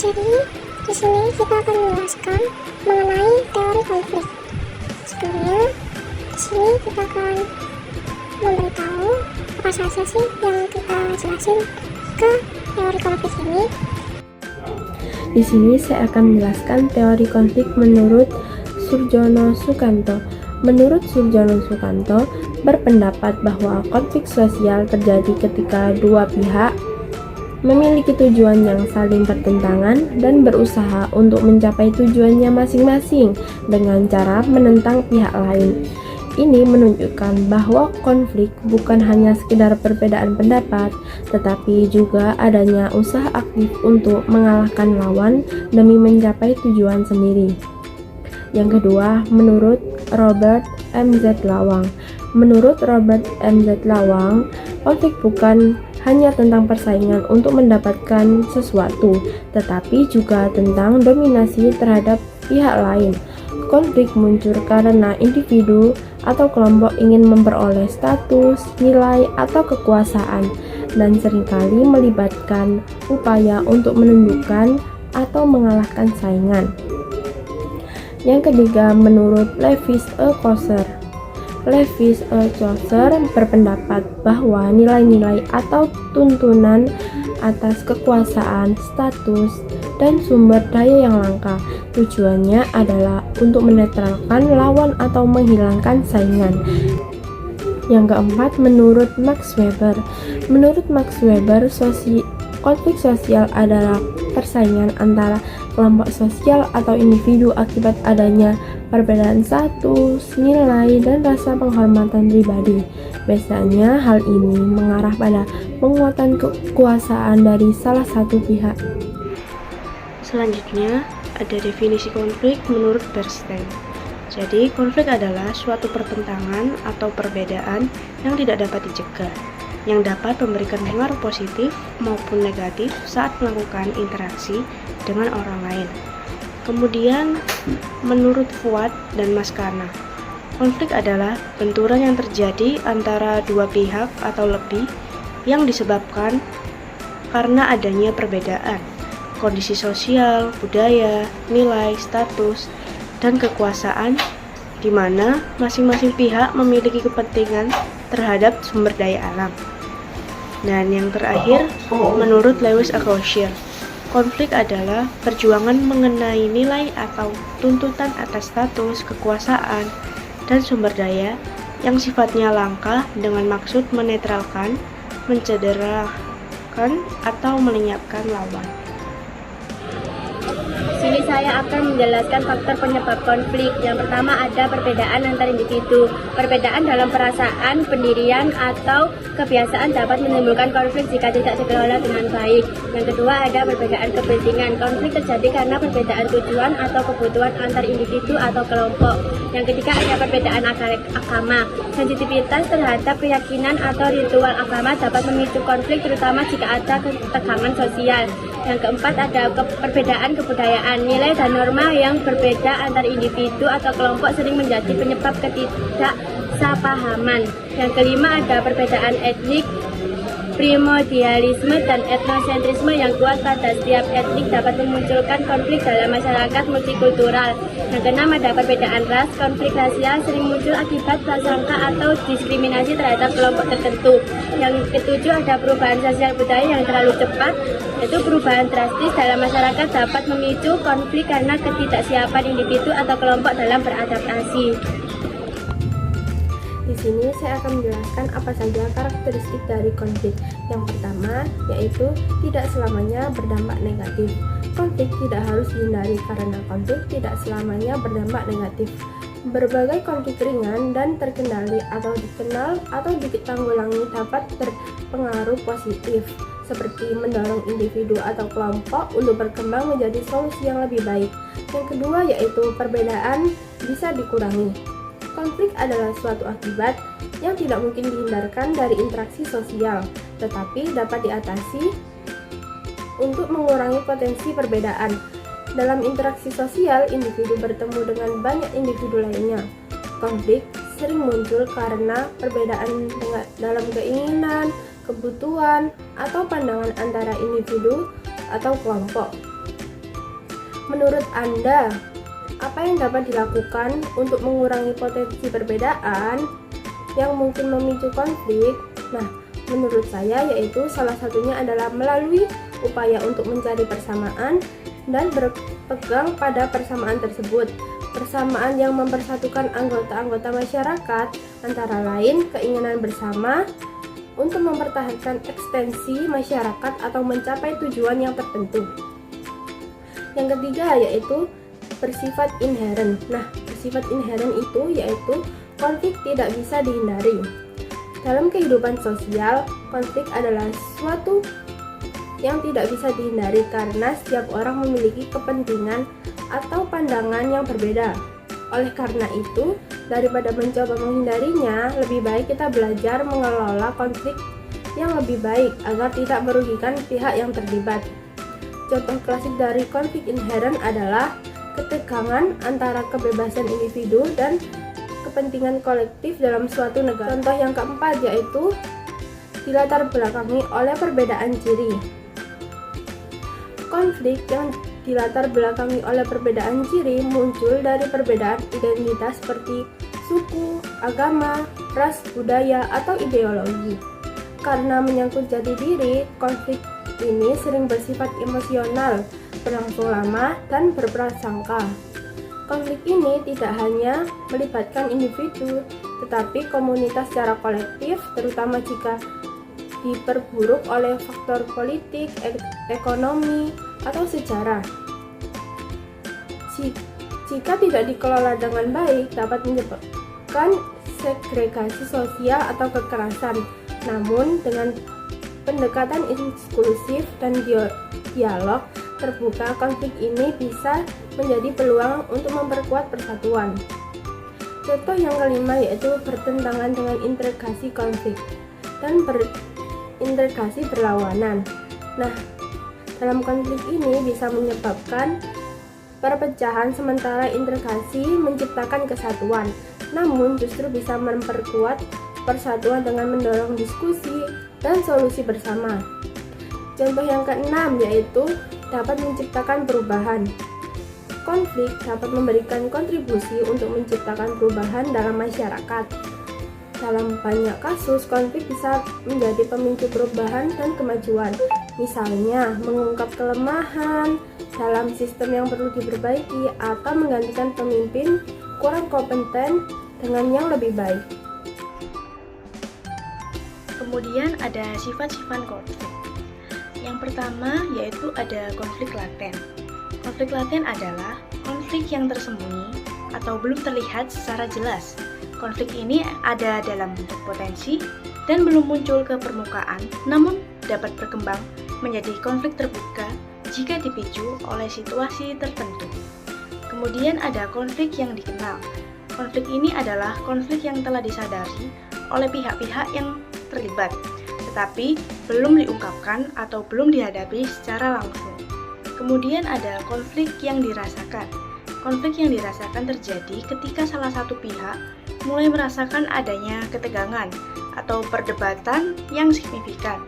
Jadi, di sini kita akan menjelaskan mengenai teori konflik. Sebelumnya, di sini kita akan memberitahu apa saja sih yang kita jelasin ke teori konflik ini. Di sini saya akan menjelaskan teori konflik menurut Surjono Sukanto. Menurut Surjono Sukanto, berpendapat bahwa konflik sosial terjadi ketika dua pihak memiliki tujuan yang saling bertentangan dan berusaha untuk mencapai tujuannya masing-masing dengan cara menentang pihak lain. Ini menunjukkan bahwa konflik bukan hanya sekedar perbedaan pendapat, tetapi juga adanya usaha aktif untuk mengalahkan lawan demi mencapai tujuan sendiri. Yang kedua, menurut Robert M.Z. Lawang. Menurut Robert M.Z. Lawang, konflik bukan hanya tentang persaingan untuk mendapatkan sesuatu, tetapi juga tentang dominasi terhadap pihak lain. Konflik muncul karena individu atau kelompok ingin memperoleh status, nilai, atau kekuasaan, dan seringkali melibatkan upaya untuk menundukkan atau mengalahkan saingan. Yang ketiga, menurut Lewis E. Chaucer. Lewis E. Chaucer berpendapat bahwa nilai-nilai atau tuntunan atas kekuasaan, status, dan sumber daya yang langka tujuannya adalah untuk menetralkan lawan atau menghilangkan saingan. Yang keempat, menurut Max Weber. Menurut Max Weber, konflik sosial adalah persaingan antara kelompok sosial atau individu akibat adanya perbedaan status, nilai, dan rasa penghormatan pribadi. Biasanya hal ini mengarah pada penguatan kekuasaan dari salah satu pihak. Selanjutnya, ada definisi konflik menurut Bernstein. Jadi, konflik adalah suatu pertentangan atau perbedaan yang tidak dapat dicegah, yang dapat memberikan pengaruh positif maupun negatif saat melakukan interaksi dengan orang lain. Kemudian, menurut Fuad dan Maskana, konflik adalah benturan yang terjadi antara dua pihak atau lebih yang disebabkan karena adanya perbedaan kondisi sosial, budaya, nilai, status, dan kekuasaan di mana masing-masing pihak memiliki kepentingan terhadap sumber daya alam. Dan yang terakhir, menurut Lewis A. Chaucer, konflik adalah perjuangan mengenai nilai atau tuntutan atas status, kekuasaan, dan sumber daya yang sifatnya langka dengan maksud menetralkan, mencederakan, atau melenyapkan lawan. Sini saya akan menjelaskan faktor penyebab konflik. Yang pertama ada perbedaan antar individu. Perbedaan dalam perasaan, pendirian, atau kebiasaan dapat menimbulkan konflik jika tidak dikelola dengan baik. Yang kedua ada perbedaan kepentingan. Konflik terjadi karena perbedaan tujuan atau kebutuhan antar individu atau kelompok. Yang ketiga ada perbedaan agama. Sensitivitas terhadap keyakinan atau ritual agama dapat memicu konflik terutama jika ada ketegangan sosial. Yang keempat ada perbedaan kebudayaan. Nilai dan norma yang berbeda antar individu atau kelompok sering menjadi penyebab ketidaksepahaman. Yang kelima ada perbedaan etnik. Primordialisme dan etnosentrisme yang kuat pada setiap etnik dapat memunculkan konflik dalam masyarakat multikultural. Yang keenam ada perbedaan ras. Konflik rasial sering muncul akibat prasangka atau diskriminasi terhadap kelompok tertentu. Yang ketujuh ada perubahan sosial budaya yang terlalu cepat, yaitu perubahan drastis dalam masyarakat dapat memicu konflik karena ketidaksiapan individu atau kelompok dalam beradaptasi. Di sini saya akan menjelaskan apa saja karakteristik dari konflik. Yang pertama, yaitu tidak selamanya berdampak negatif. Konflik tidak harus dihindari karena konflik tidak selamanya berdampak negatif. Berbagai konflik ringan dan terkendali atau dikenal atau ditanggulangi dapat berpengaruh positif, seperti mendorong individu atau kelompok untuk berkembang menjadi solusi yang lebih baik. Yang kedua, yaitu perbedaan bisa dikurangi. Konflik adalah suatu akibat yang tidak mungkin dihindarkan dari interaksi sosial, tetapi dapat diatasi untuk mengurangi potensi perbedaan. Dalam interaksi sosial, individu bertemu dengan banyak individu lainnya. Konflik sering muncul karena perbedaan dalam keinginan, kebutuhan, atau pandangan antara individu atau kelompok. Menurut Anda, apa yang dapat dilakukan untuk mengurangi potensi perbedaan yang mungkin memicu konflik? Nah, menurut saya yaitu salah satunya adalah melalui upaya untuk mencari persamaan dan berpegang pada persamaan tersebut. Persamaan yang mempersatukan anggota-anggota masyarakat antara lain keinginan bersama untuk mempertahankan ekstensi masyarakat atau mencapai tujuan yang tertentu. Yang ketiga yaitu bersifat inheren. Nah, bersifat inheren itu yaitu konflik tidak bisa dihindari. Dalam kehidupan sosial, konflik adalah suatu yang tidak bisa dihindari karena setiap orang memiliki kepentingan atau pandangan yang berbeda. Oleh karena itu, daripada mencoba menghindarinya, lebih baik kita belajar mengelola konflik yang lebih baik agar tidak merugikan pihak yang terlibat. Contoh klasik dari konflik inheren adalah ketegangan antara kebebasan individu dan kepentingan kolektif dalam suatu negara. Contoh yang keempat yaitu dilatar belakangi oleh perbedaan ciri. Konflik yang dilatar belakangi oleh perbedaan ciri muncul dari perbedaan identitas seperti suku, agama, ras, budaya, atau ideologi. Karena menyangkut jati diri, konflik ini sering bersifat emosional, berlangsung lama, dan berprasangka. Konflik ini tidak hanya melibatkan individu, tetapi komunitas secara kolektif, terutama jika diperburuk oleh faktor politik, ekonomi, atau sejarah. Jika tidak dikelola dengan baik, dapat menyebabkan segregasi sosial atau kekerasan. Namun, dengan pendekatan inklusif dan dialog terbuka, konflik ini bisa menjadi peluang untuk memperkuat persatuan. Contoh yang kelima yaitu bertentangan dengan integrasi konflik dan integrasi berlawanan. Nah, dalam konflik ini bisa menyebabkan perpecahan sementara integrasi menciptakan kesatuan. Namun justru bisa memperkuat persatuan dengan mendorong diskusi dan solusi bersama. Contoh yang keenam yaitu dapat menciptakan perubahan. Konflik dapat memberikan kontribusi untuk menciptakan perubahan dalam masyarakat. Dalam banyak kasus, konflik bisa menjadi pemicu perubahan dan kemajuan. Misalnya, mengungkap kelemahan dalam sistem yang perlu diperbaiki atau menggantikan pemimpin kurang kompeten dengan yang lebih baik. Kemudian ada sifat-sifat konflik. Yang pertama yaitu ada konflik laten. Konflik laten adalah konflik yang tersembunyi atau belum terlihat secara jelas. Konflik ini ada dalam bentuk potensi dan belum muncul ke permukaan, namun dapat berkembang menjadi konflik terbuka jika dipicu oleh situasi tertentu. Kemudian ada konflik yang dikenal. Konflik ini adalah konflik yang telah disadari oleh pihak-pihak yang terlibat, tetapi belum diungkapkan atau belum dihadapi secara langsung. Kemudian ada konflik yang dirasakan. Konflik yang dirasakan terjadi ketika salah satu pihak mulai merasakan adanya ketegangan atau perdebatan yang signifikan.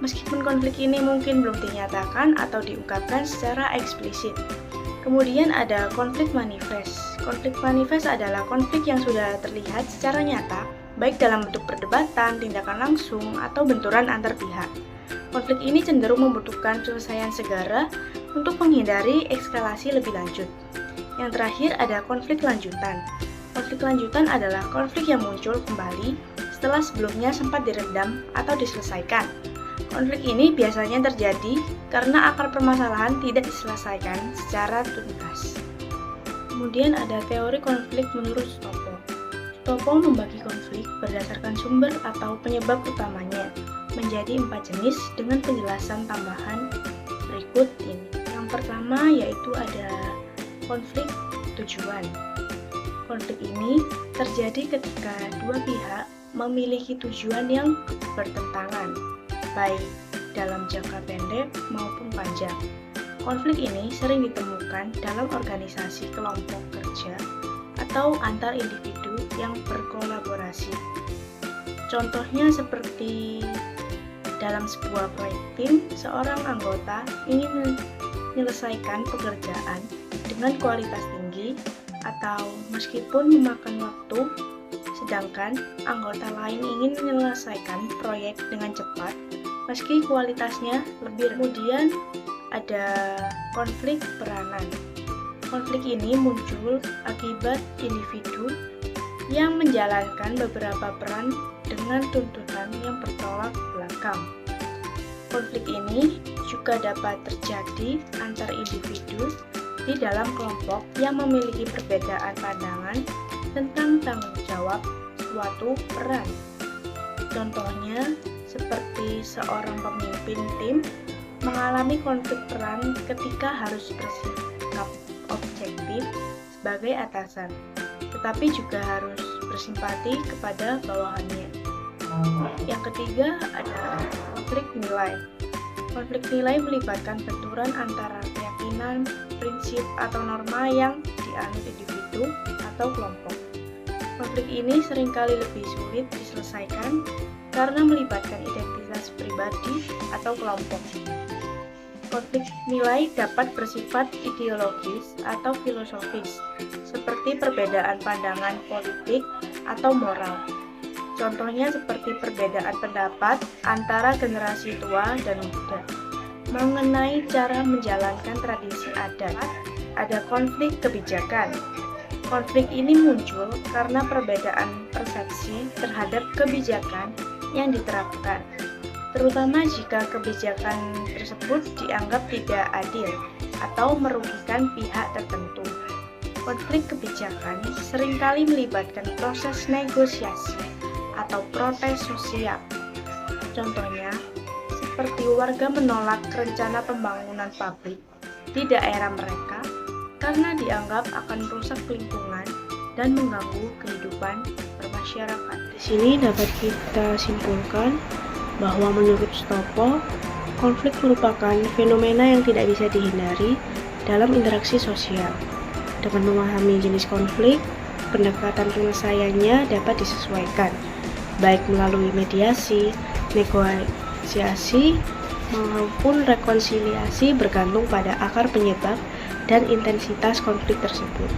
Meskipun konflik ini mungkin belum dinyatakan atau diungkapkan secara eksplisit. Kemudian ada konflik manifest. Konflik manifest adalah konflik yang sudah terlihat secara nyata, baik dalam bentuk perdebatan, tindakan langsung, atau benturan antar pihak. Konflik ini cenderung membutuhkan penyelesaian segera untuk menghindari eskalasi lebih lanjut. Yang terakhir ada konflik lanjutan. Konflik lanjutan adalah konflik yang muncul kembali setelah sebelumnya sempat diredam atau diselesaikan. Konflik ini biasanya terjadi karena akar permasalahan tidak diselesaikan secara tuntas. Kemudian ada teori konflik menurut Stopo. Stopo membagi konflik berdasarkan sumber atau penyebab utamanya menjadi 4 jenis dengan penjelasan tambahan berikut ini. Yang pertama yaitu ada konflik tujuan. Konflik ini terjadi ketika dua pihak memiliki tujuan yang bertentangan, baik dalam jangka pendek maupun panjang. Konflik ini sering ditemukan dalam organisasi kelompok kerja atau antar individu yang berkolaborasi. Contohnya seperti dalam sebuah proyek tim, seorang anggota ingin menyelesaikan pekerjaan dengan kualitas tinggi atau meskipun memakan waktu, sedangkan anggota lain ingin menyelesaikan proyek dengan cepat meski kualitasnya lebih rendah. Kemudian ada konflik peranan. Konflik ini muncul akibat individu yang menjalankan beberapa peran dengan tuntutan yang bertolak belakang. Konflik ini juga dapat terjadi antar individu di dalam kelompok yang memiliki perbedaan pandangan tentang tanggung jawab suatu peran. Contohnya, seperti seorang pemimpin tim mengalami konflik peran ketika harus bersikap objektif sebagai atasan, tetapi juga harus bersimpati kepada bawahannya. Yang ketiga ada konflik nilai. Konflik nilai melibatkan benturan antara keyakinan, prinsip, atau norma yang dianut individu atau kelompok. Konflik ini seringkali lebih sulit diselesaikan karena melibatkan identitas pribadi atau kelompok. Konflik nilai dapat bersifat ideologis atau filosofis, seperti perbedaan pandangan politik atau moral. Contohnya seperti perbedaan pendapat antara generasi tua dan muda mengenai cara menjalankan tradisi adat. Ada konflik kebijakan. Konflik ini muncul karena perbedaan persepsi terhadap kebijakan yang diterapkan, terutama jika kebijakan tersebut dianggap tidak adil atau merugikan pihak tertentu. Konflik kebijakan seringkali melibatkan proses negosiasi atau protes sosial. Contohnya, seperti warga menolak rencana pembangunan pabrik di daerah mereka karena dianggap akan merusak lingkungan dan mengganggu kehidupan bermasyarakat. Di sini dapat kita simpulkan bahwa menurut Stopo, konflik merupakan fenomena yang tidak bisa dihindari dalam interaksi sosial. Dengan memahami jenis konflik, pendekatan penyelesaiannya dapat disesuaikan, baik melalui mediasi, negosiasi, maupun rekonsiliasi bergantung pada akar penyebab dan intensitas konflik tersebut.